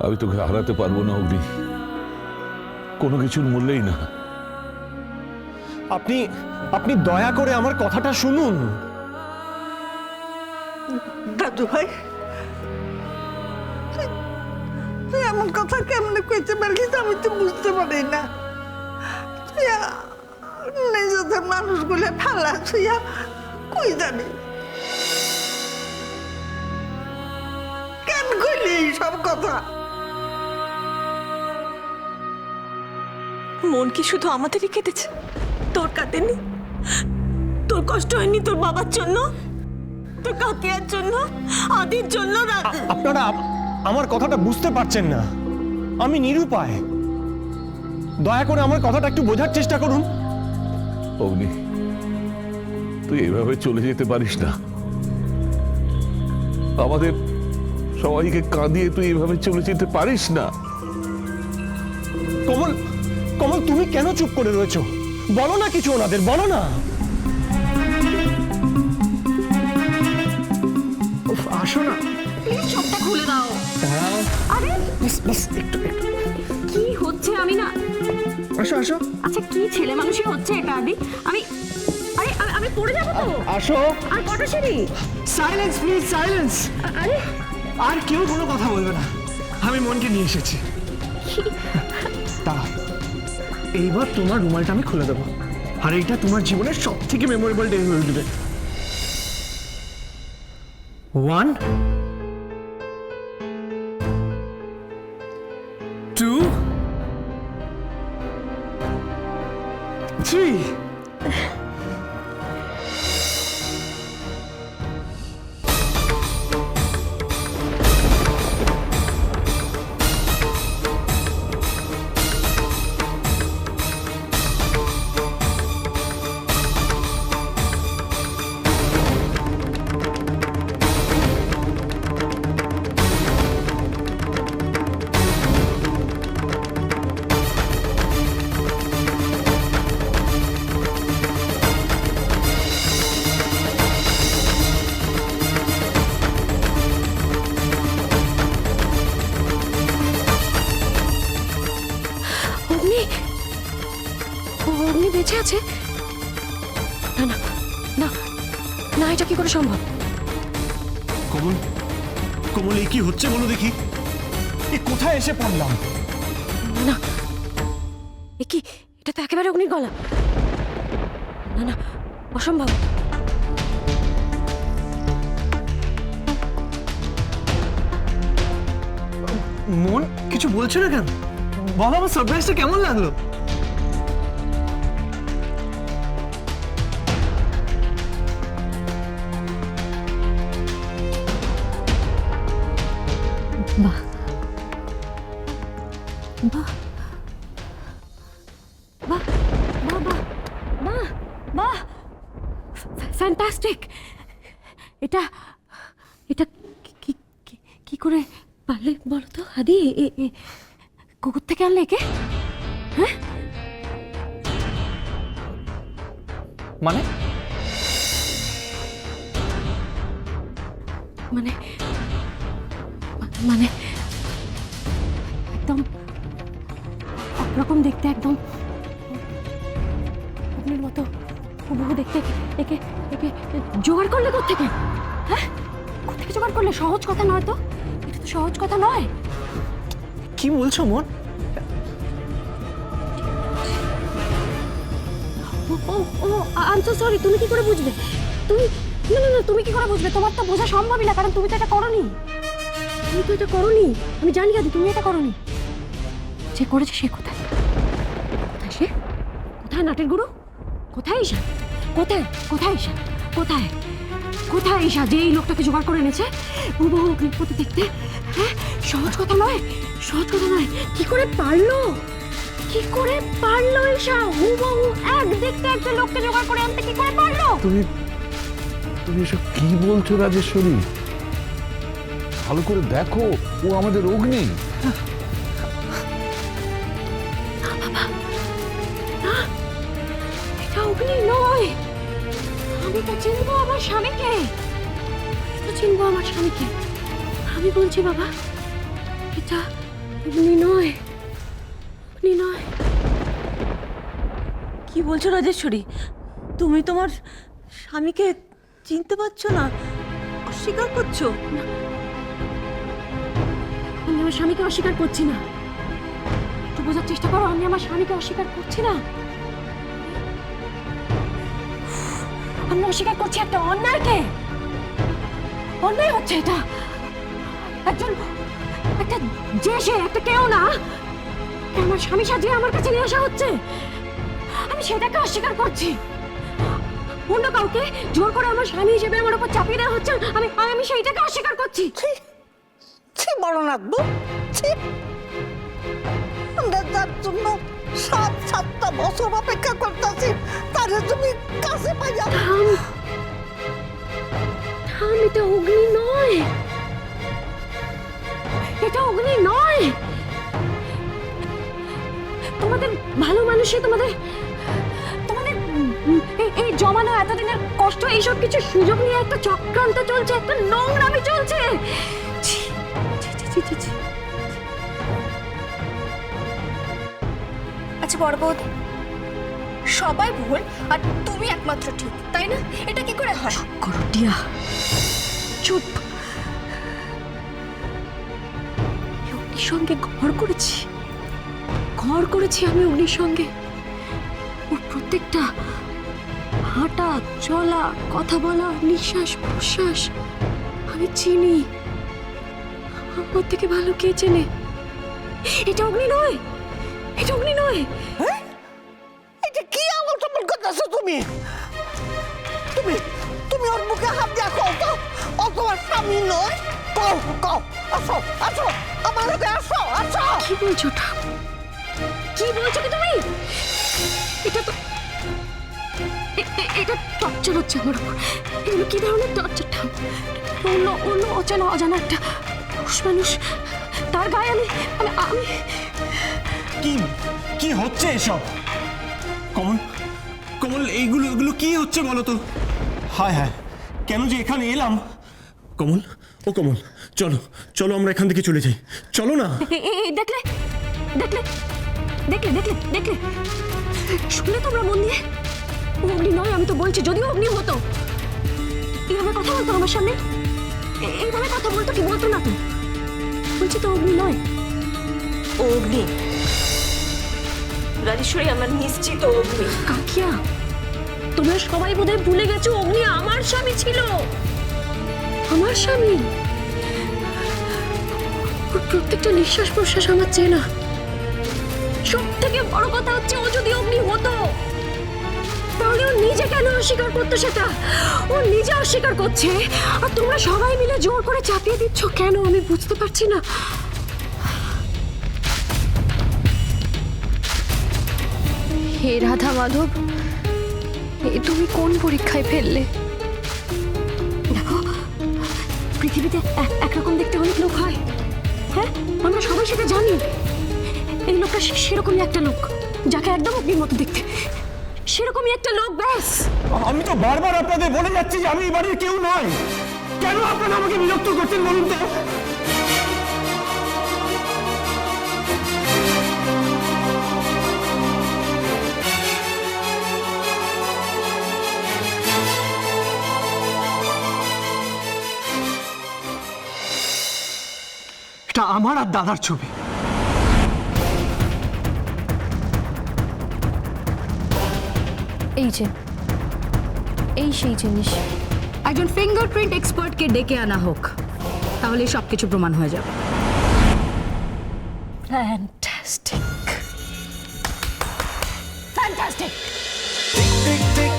আমি তোকে হারাতে পারবো না অগ্নি, কোনো কিছুর মূল্যেই না। আপনি আপনি দয়া করে আমার কথাটা শুনুন। দাদু ভাই, তুই এমন কথা কেমনে কইতে পারলিস আমি তো বুঝতে পারি না। তুই নিজেদের মানুষগুলো ফালা তুইয়া কই জানি কেন কইলি এইসব কথা? মন কি শুধু আমাদেরই কেটেছে, তোর কাটেনি? তোর কষ্ট হয়নি তোর বাবার জন্য, তোর কাকিয়ার জন্য, আদির জন্য? আপনারা আমার কথাটা বুঝতে পারছেন না, আমি নিরুপায়। দয়া করে আমার কথাটা একটু বোঝার চেষ্টা করুন। অগ্নি, তুই এভাবে চলে যেতে পারিস না। আমাদের সবাইকে কাঁদিয়ে তুই এভাবে চলে যেতে পারিস না। কমল, কমল তুমি কেন চুপ করে রয়েছো? বলো না কিছু ওনাদের, বলো না। উফ, আসো না। প্লিজ সবটা খুলে দাও। আরে বাস একটু একটু। কি হচ্ছে? আমি না, আসো আসো আচ্ছা কি ছেলে মানুষই হচ্ছে এটা আদি? আমি আরে আমি পড়ে যাবো তো। আসো। আর কটা সিঁড়ি? Silence please, silence. আরে আর কেউ কোনো কথা বলবে না, আমি মনকে নিয়ে এসেছি। দাঁড়াও, এইবার তোমার রুমালটা আমি খুলে দেবো, আর এইটা তোমার জীবনের সব থেকে মেমোরেবল ডে হয়ে উঠবে। 1 2 3 অগ্নি, অগ্নি বেঁচে আছে? না না না না, এটা কি করে সম্ভব? কমল, কমল এই কি হচ্ছে বলো দেখি, এ কোথায় এসে পড়লাম? না না, এ কি? এটা তো একেবারে অগ্নির গলা। না না, অসম্ভব। মন কিছু বলছো না কেন? বলো, আমার সারপ্রাইজটা কেমন লাগলো? বাহ বাহ বাহ বাহ বাহ বাহ বাহ, ফ্যান্টাস্টিক! এটা এটা কি কি- কি করে পারলে বলো তো আদি? কুকুর থেকে আনলে একে? হ্যাঁ, মানে মানে মানে একদম একরকম দেখতে, একদম অগ্নির মতো হুবহু দেখতে। একে একে জোগাড় করলে কোত্থেকে? হ্যাঁ, কোত্থেকে জোগাড় করলে? সহজ কথা নয় তো, এটা তো সহজ কথা নয়। কি বলছো মন? ও ও ও আই এম সো সরি। তুমি কি করে বুঝবে? তুমি না না না, তুমি কি করে বুঝবে? তোমার তো বোঝা সম্ভবই না, কারণ তুমি তো এটা করোনি। তুমি তো এটা করোনি, আমি জানি আদি তুমি এটা করোনি। যে করেছে সে কোথায়? কোথায় সে? কোথায় নাটের গুরু? কোথায় ঈশা? কোথায় কোথায় ঈশা? কোথায় কোথায় ঈশা যে এই লোকটাকে জোগাড় করে এনেছে হুবহু অগ্নির মতো দেখতে? হ্যাঁ, সহজ কথা নয়, সহজ কথা নয়। কি করে পারলো? কি করে পারলো ঈশা হুবহু এক দেখতে একটা লোককে জোগাড় করে আনতে? কি করে পারলো? তুমি তুমি এসব কি বলছো রাজেশ্বরী? ভালো করে দেখো, ও আমাদের অগ্নি। এটা অগ্নি নয়। আমি তো চিনবো আমার স্বামীকে, আমি তো চিনবো আমার স্বামীকে। আমি বলছি বাবা, এটা উনি নয়, উনি নয়। কি বলছো রাজেশ্বরী? তুমি তোমার স্বামীকে চিনতে পারছো না? অস্বীকার করছো? আমি আমার স্বামীকে অস্বীকার করছি না। একটু বোঝার চেষ্টা করো, আমি আমার স্বামীকে অস্বীকার করছি না। আমি অস্বীকার করছি একটা অন্যায়কে। অন্যায় হচ্ছে এটা। একটা যে সে একটা কেউ না, আমার স্বামী সাজিয়ে আমার কাছে নিয়ে আসা হচ্ছে, আমি সেটাকে অস্বীকার করছি। অন্য কাউকে জোর করে আমার স্বামী হিসেবে আমার উপর চাপিয়ে দেওয়া হচ্ছে, আমি সেইটাকে অস্বীকার করছি। ছি বড় নাথবু, ছি। আমরা যার জন্য 7-7টা বছর অপেক্ষা করতেছি, তারে তুমি কাছে পাইয়া। থাম, এটা অগ্নি নয়, এটা অগ্নি নয়। তোমাদের ভালো মানুষই তোমাদের এই জমানো এতদিনের কষ্ট, এইসব কিছু সুযোগ নিয়ে একটা চক্রান্ত চলছে, একটা নোংরামি চলছে। ছি, ছি, ছি, ছি, ছি, ছি। আচ্ছা বড় বৌদি, সবাই ভুল আর তুমি একমাত্র ঠিক, তাই না? এটা কি করে হয়? করো টিয়া, চুপ। অগ্নির সঙ্গে ঘর করেছি আমি অগ্নির সঙ্গে। ওর প্রত্যেকটা হাঁটা চলা, কথা বলা, নিঃশ্বাস প্রশ্বাস আমি চিনি। আমার থেকে ভালো কে চেনে? এটা অগ্নি নয়, এটা অগ্নি নয়। হ্যাঁ? এটা কি আমল টামল করতেছো তুমি? তুমি তুমি ওর মুখে হাত দিয়া কও তো, ও তোমার স্বামী নয়? কও কও, আসো আসো, আমার লোকে আসো আসো। কি বলছো ওটা? কি বলছো কি তুমি? এটা তো এটা টর্চার হচ্ছে আমার উপর। এগুলো কি ধরনের টর্চারটা? অন্য অজানা একটা পুরুষ মানুষ, তার গায়ে আমি কি কি হচ্ছে এসব? কমল, কমল, এগুলো কি হচ্ছে বলো তো? হায় হায়, কেন যে এখানে এলাম? কমল, ও কমল, চলো চলো আমরা এখান থেকে চলে যাই, চলো না। দেখলে দেখলে দেখলে দেখলে দেখলে শুনলে তোমরা মন দিয়ে? ও অগ্নি নয়, আমি তো বলছি। যদিও অগ্নি হতো, এইভাবে কথা বলতো আমার সামনে, এইভাবে কথা বলতো কি? বলতো না তো? বলছি তো অগ্নি নয়। ও অগ্নি রাজেশ্বরী, আমরা নিশ্চিত ও অগ্নি। কাকিয়া, তোমরা সবাই বোধহয় ভুলে গেছো অগ্নি আমার স্বামী ছিল। আমার স্বামী। ওর প্রত্যেকটা নিঃশ্বাস প্রশ্বাস আমার চেনা। সব থেকে বড় কথা হচ্ছে, ও যদি অগ্নি হতো তাহলে ও নিজে কেন অস্বীকার করতো সেটা? ও নিজে অস্বীকার করছে, আর তোমরা সবাই মিলে জোর করে চাপিয়ে দিচ্ছ কেন? আমি বুঝতে পারছি না। হে রাধা মাধব, এ তুমি কোন পরীক্ষায় ফেললে? দেখো, পৃথিবীতে একরকম দেখতে অনেক লোক হয়, হ্যাঁ, আমরা সবাই সেটা জানি। এই লোকটা সেরকমই একটা লোক, যাকে একদম অগ্নির মতো দেখতে, সেরকমই একটা লোক, ব্যাস। আমি তো বারবার আপনাদের বলে যাচ্ছি যে আমি এই বাড়ির কেউ নয়। কেন আপনারা আমাকে বিরক্ত করছেন বলুন তো? এটা আমার আর দাদার ছবি। এই যে, এই সেই জিনিস। একজন ফিঙ্গারপ্রিন্ট এক্সপার্টকে ডেকে আনা হোক, তাহলে সবকিছু প্রমাণ হয়ে যাবে। Fantastic, fantastic. Tick tick tick